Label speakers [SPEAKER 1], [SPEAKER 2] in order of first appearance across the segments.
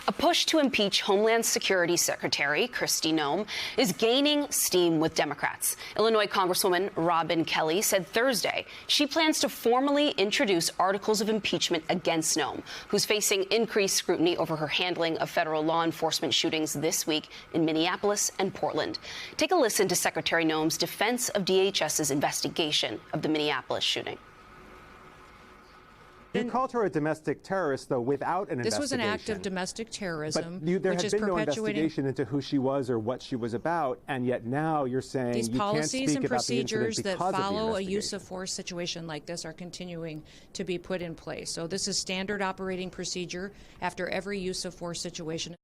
[SPEAKER 1] A push to impeach Homeland Security Secretary Kristi Noem is gaining steam with Democrats. Illinois Congresswoman Robin Kelly said Thursday she plans to formally introduce articles of impeachment against Noem, who's facing increased scrutiny over her handling of federal law enforcement shootings this week in Minneapolis and Portland. Take a listen to Secretary Noem's defense of DHS's investigation of the Minneapolis shooting.
[SPEAKER 2] You called her a domestic terrorist, though, without an investigation.
[SPEAKER 3] This was an act of domestic terrorism,
[SPEAKER 2] but there
[SPEAKER 3] which
[SPEAKER 2] had
[SPEAKER 3] is
[SPEAKER 2] been no investigation into who she was or what she was about, and yet now you're saying
[SPEAKER 3] these
[SPEAKER 2] you can't speak
[SPEAKER 3] policies and
[SPEAKER 2] about the incident
[SPEAKER 3] procedures that
[SPEAKER 2] because of the
[SPEAKER 3] follow a
[SPEAKER 2] investigation.
[SPEAKER 3] use of force situation like this are continuing to be put in place. So this is standard operating procedure after every use of force situation.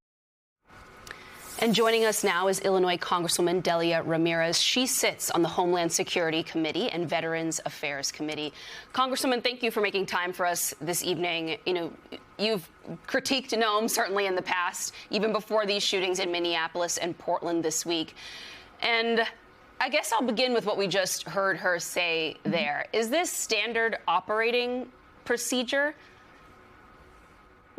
[SPEAKER 1] And joining us now is Illinois Congresswoman Delia Ramirez. She sits on the Homeland Security Committee and Veterans Affairs Committee. Congresswoman, thank you for making time for us this evening. You know, you've critiqued Noem certainly in the past, even before these shootings in Minneapolis and Portland this week. And I guess I'll begin with what we just heard her say there. Is this standard operating procedure?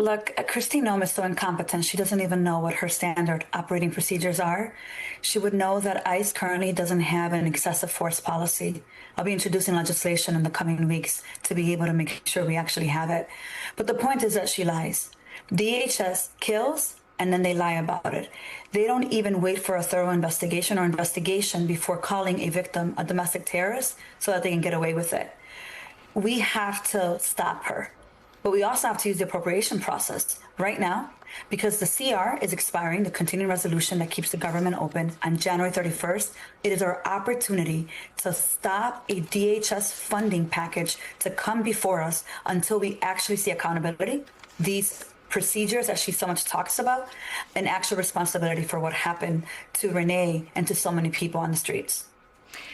[SPEAKER 4] Look, Kristi Noem is so incompetent. She doesn't even know what her standard operating procedures are. She would know that ICE currently doesn't have an excessive force policy. I'll be introducing legislation in the coming weeks to be able to make sure we actually have it. But the point is that she lies. DHS kills and then they lie about it. They don't even wait for a thorough investigation before calling a victim a domestic terrorist so that they can get away with it. We have to stop her. But we also have to use the appropriation process right now because the CR is expiring, the continuing resolution that keeps the government open on January 31st. It is our opportunity to stop a DHS funding package to come before us until we actually see accountability, these procedures that she so much talks about, and actual responsibility for what happened to Renee and to so many people on the streets.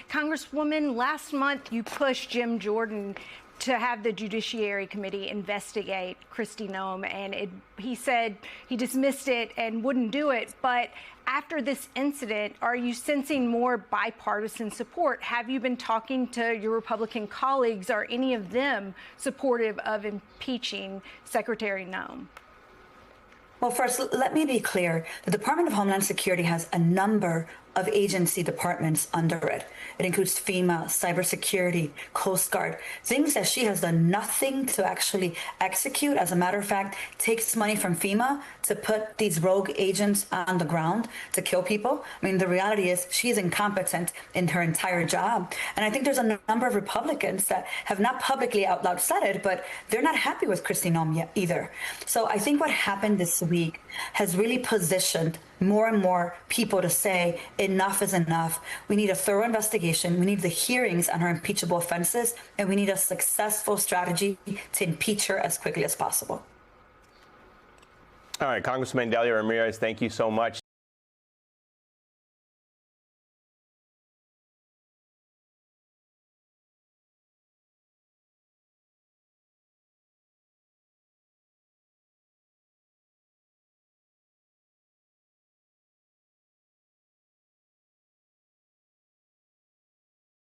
[SPEAKER 5] Congresswoman, last month you pushed Jim Jordan to have the Judiciary Committee investigate Kristi Noem, and he said he dismissed it and wouldn't do it. But after this incident, are you sensing more bipartisan support? Have you been talking to your Republican colleagues? Are any of them supportive of impeaching Secretary Noem?
[SPEAKER 4] Well, first, let me be clear. The Department of Homeland Security has a number of agency departments under it. It includes FEMA, cybersecurity, Coast Guard, things that she has done nothing to actually execute. As a matter of fact, takes money from FEMA to put these rogue agents on the ground to kill people. I mean, the reality is she's incompetent in her entire job. And I think there's a number of Republicans that have not publicly out loud said it, but they're not happy with Kristi Noem yet either. So I think what happened this week has really positioned more and more people to say enough is enough. We need a thorough investigation. We need the hearings on her impeachable offenses, and we need a successful strategy to impeach her as quickly as possible.
[SPEAKER 6] All right, Congresswoman Delia Ramirez, thank you so much.